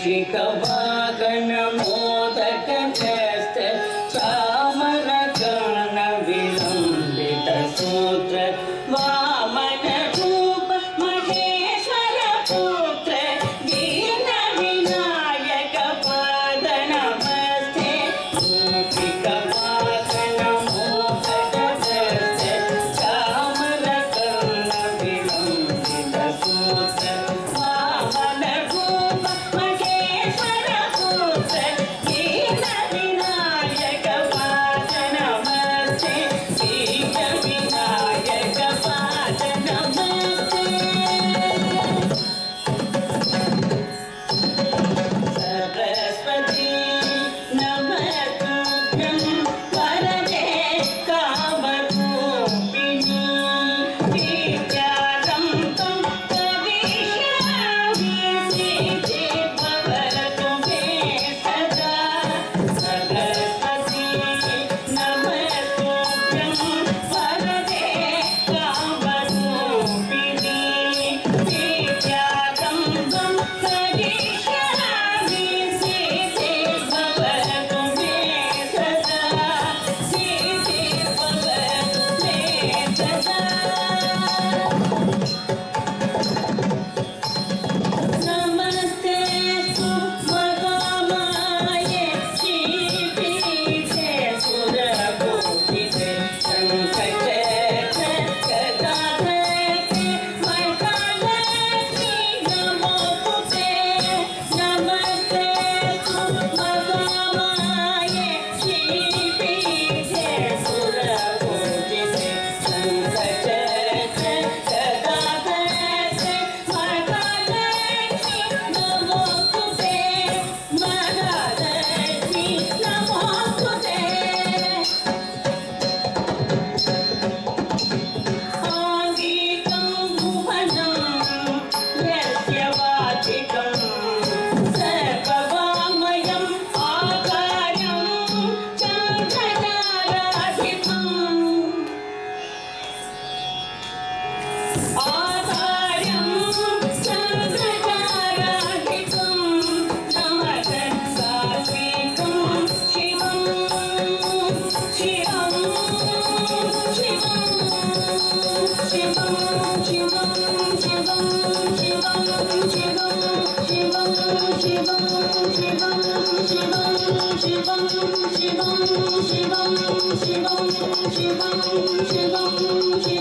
मूषिक वाहन मोदक न्यस्त चामर कर्ण विलंबित सूत्र वामन रूप महेश्वर पुत्र दीन विनायक पाद नमस्ते मूषिक वाहन मोदक न्यस्त चामर कर्ण विलंबित सूत्र वामन रूप महेश्वर पुत्र दीन विनायक पाद नमस्ते दीन विनायक पाद नमस्ते सरस्वती नमस्तुभ्यं वरदे कामरूपिणी विद्यारम्भं करिष्यामि सिद्धि भवतु मे सदा सरस्वती नमस्तुभ्यं वरदे कामरूपिणी विद्यारम्भं करिष्यामि सिद्धि भवतु मे सदा सिद्धि भवतु मे सदा नमस्ते सुमहामाये श्रीपीठे सुरपूजिते शङ्खचक्र गदाधरे वरदालक्ष्मी नमोस्तुते नमस्ते सुमहामाये श्रीपीठे सुरपूजिते शङ्खचक्र गदाधरे वरदालक्ष्मी नमोस्तुते वरदालक्ष्मी नमोस्तुते आङ्गिकं भुवनं यस्य वाचिकं सर्ववाङ्मयम् आकार्यं चन्द्रताराधिपम् आकार्यं चन्द्रताराधिपं नमः सात्विकं शिवं शिवं शिवं शिवं शिवं शिवं शिवं शिवं शिवं शिवं शिवं शिवं शिवं शिवं शिवं शिवं शिवं शिवं शिवं